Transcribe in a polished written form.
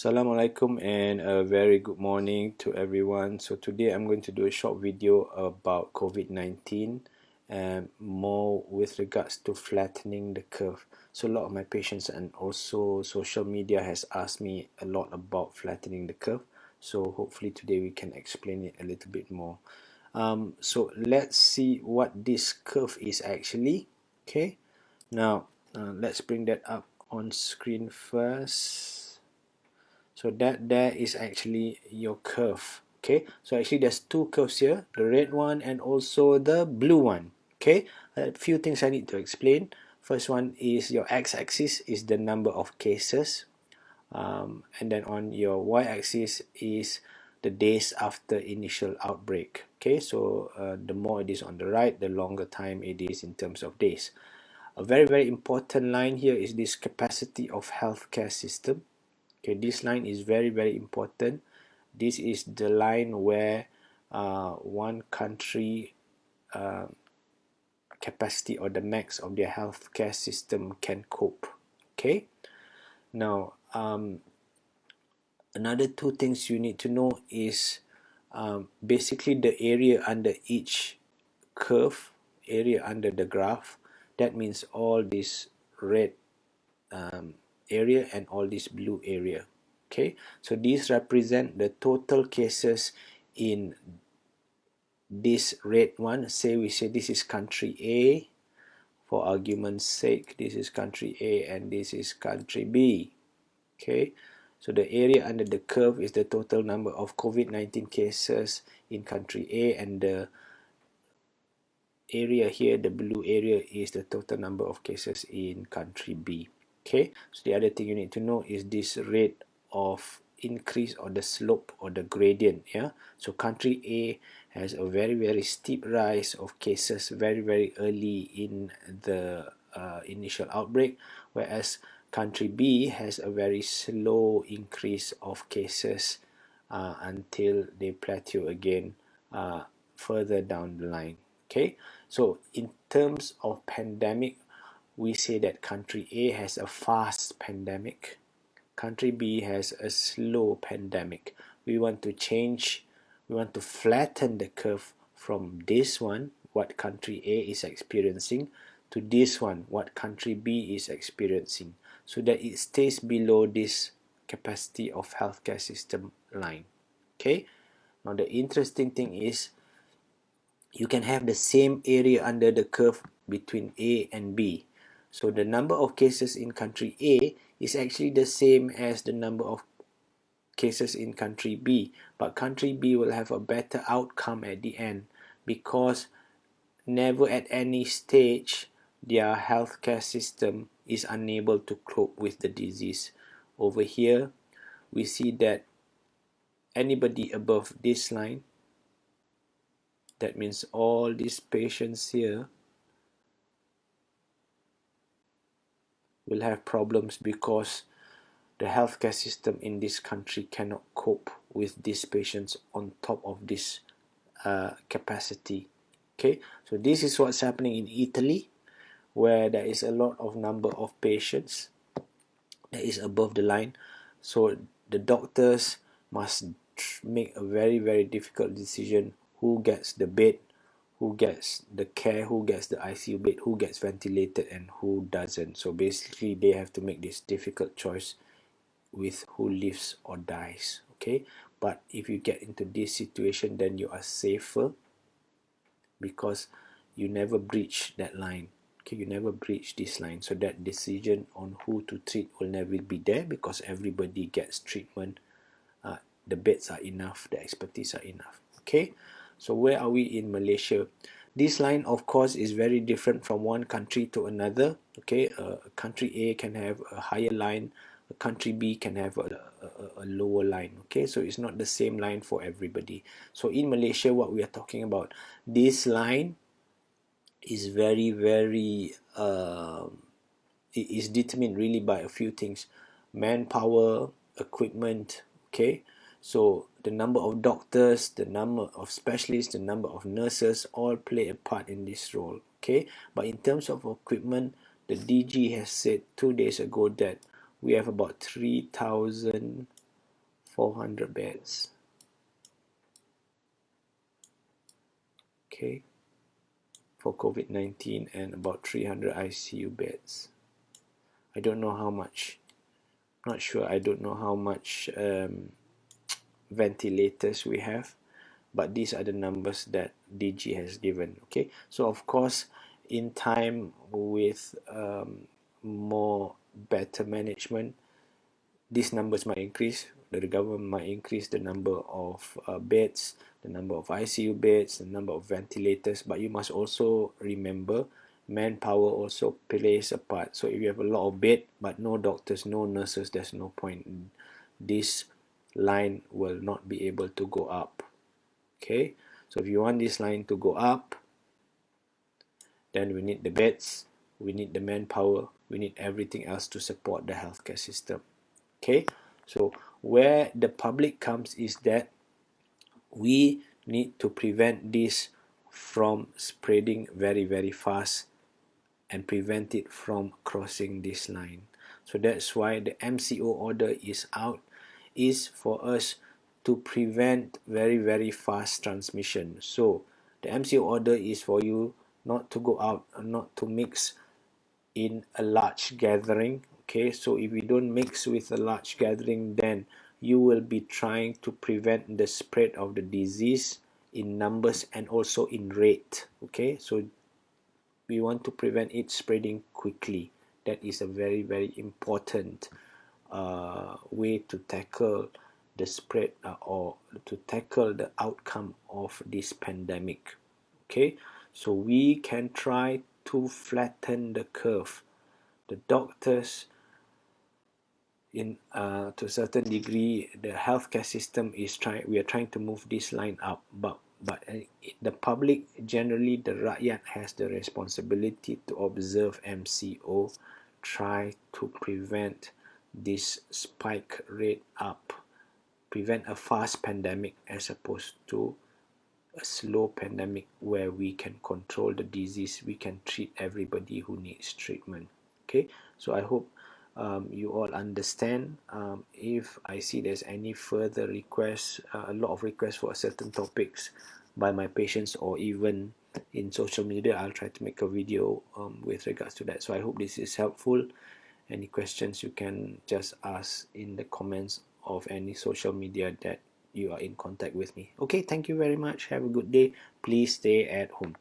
Assalamualaikum and a very good morning to everyone. So today I'm going to do a short video about COVID-19 and more with regards to flattening the curve. So a lot of my patients and also social media has asked me a lot about flattening the curve. So hopefully today we can explain it a little bit more. So let's see what this curve is actually. Okay, now let's bring that up on screen first. So that there is actually your curve. Okay, so actually there's two curves here, the red one and also the blue one. Okay, a few things I need to explain. First one is your x-axis is the number of cases, and then on your y-axis is the days after initial outbreak. Okay, so the more it is on the right, the longer time it is in terms of days. A very important line here is this capacity of healthcare system. Okay, this line is very important. This is the line where one country capacity or the max of their healthcare system can cope. Okay, now another two things you need to know is basically the area under each curve, area under the graph. That means all this red area and all this blue area. Okay, so these represent the total cases in this red one. Say we say this is country A, for argument's sake this is country A and this is country B. Okay, so the area under the curve is the total number of COVID-19 cases in country A, and the area here, the blue area, is the total number of cases in country B. Okay, so the other thing you need to know is this rate of increase or the slope or the gradient. Yeah, so country A has a very steep rise of cases very early in the initial outbreak, whereas country B has a very slow increase of cases until they plateau again further down the line. Okay, so in terms of pandemic, we say that country A has a fast pandemic, country B has a slow pandemic. We want to change, we want to flatten the curve from this one, what country A is experiencing, to this one, what country B is experiencing, so that it stays below this capacity of healthcare system line. Okay, now the interesting thing is you can have the same area under the curve between A and B. So the number of cases in country A is actually the same as the number of cases in country B, but country B will have a better outcome at the end because never at any stage their healthcare system is unable to cope with the disease. Over here we see that anybody above this line, that means all these patients here, will have problems because the healthcare system in this country cannot cope with these patients on top of this capacity. Okay, so this is what's happening in Italy, where there is a lot of number of patients that is above the line. So the doctors must make a very difficult decision: who gets the bed, who gets the care, who gets the ICU bed, who gets ventilated, and who doesn't. So basically they have to make this difficult choice with who lives or dies. Okay, but if you get into this situation, then you are safer because you never breach that line. Okay, you never breach this line, so that decision on who to treat will never be there because everybody gets treatment. The beds are enough, the expertise are enough. Okay, so where are we in Malaysia? This line of course is very different from one country to another. Okay, country A can have a higher line, country B can have a lower line. Okay, so it's not the same line for everybody. So in Malaysia, what we are talking about, this line is very it is determined really by a few things: manpower, equipment. Okay, so the number of doctors, the number of specialists, the number of nurses all play a part in this role. Okay, but in terms of equipment, the DG has said 2 days ago that we have about 3,000 400 beds. Okay, for COVID-19, and about 300 ICU beds. I don't know how much, not sure, I don't know how much ventilators we have, but these are the numbers that DG has given. Okay, so of course, in time with more better management, these numbers might increase. The government might increase the number of beds, the number of ICU beds, the number of ventilators, but you must also remember manpower also plays a part. So if you have a lot of bed but no doctors, no nurses, there's no point. This line will not be able to go up. Okay, so if you want this line to go up, then we need the beds, we need the manpower, we need everything else to support the healthcare system. Okay, so where the public comes is that we need to prevent this from spreading very, very fast and prevent it from crossing this line. So that's why the MCO order is out, is for us to prevent very, very fast transmission. So the MCO order is for you not to go out and not to mix in a large gathering. Okay, so if you don't mix with a large gathering, then you will be trying to prevent the spread of the disease in numbers and also in rate. Okay, so we want to prevent it spreading quickly. That is a very, very important way to tackle the spread or to tackle the outcome of this pandemic. Okay, so we can try to flatten the curve. The doctors, in to a certain degree, the healthcare system is we are trying to move this line up, but the public, generally the rakyat, has the responsibility to observe MCO, try to prevent this spike rate up, prevent a fast pandemic as opposed to a slow pandemic where we can control the disease, we can treat everybody who needs treatment. Okay, so I hope you all understand. If I see there's any further requests, a lot of requests for certain topics by my patients or even in social media, I'll try to make a video with regards to that. So I hope this is helpful. Any questions, you can just ask in the comments of any social media that you are in contact with me. Okay, thank you very much. Have a good day. Please stay at home.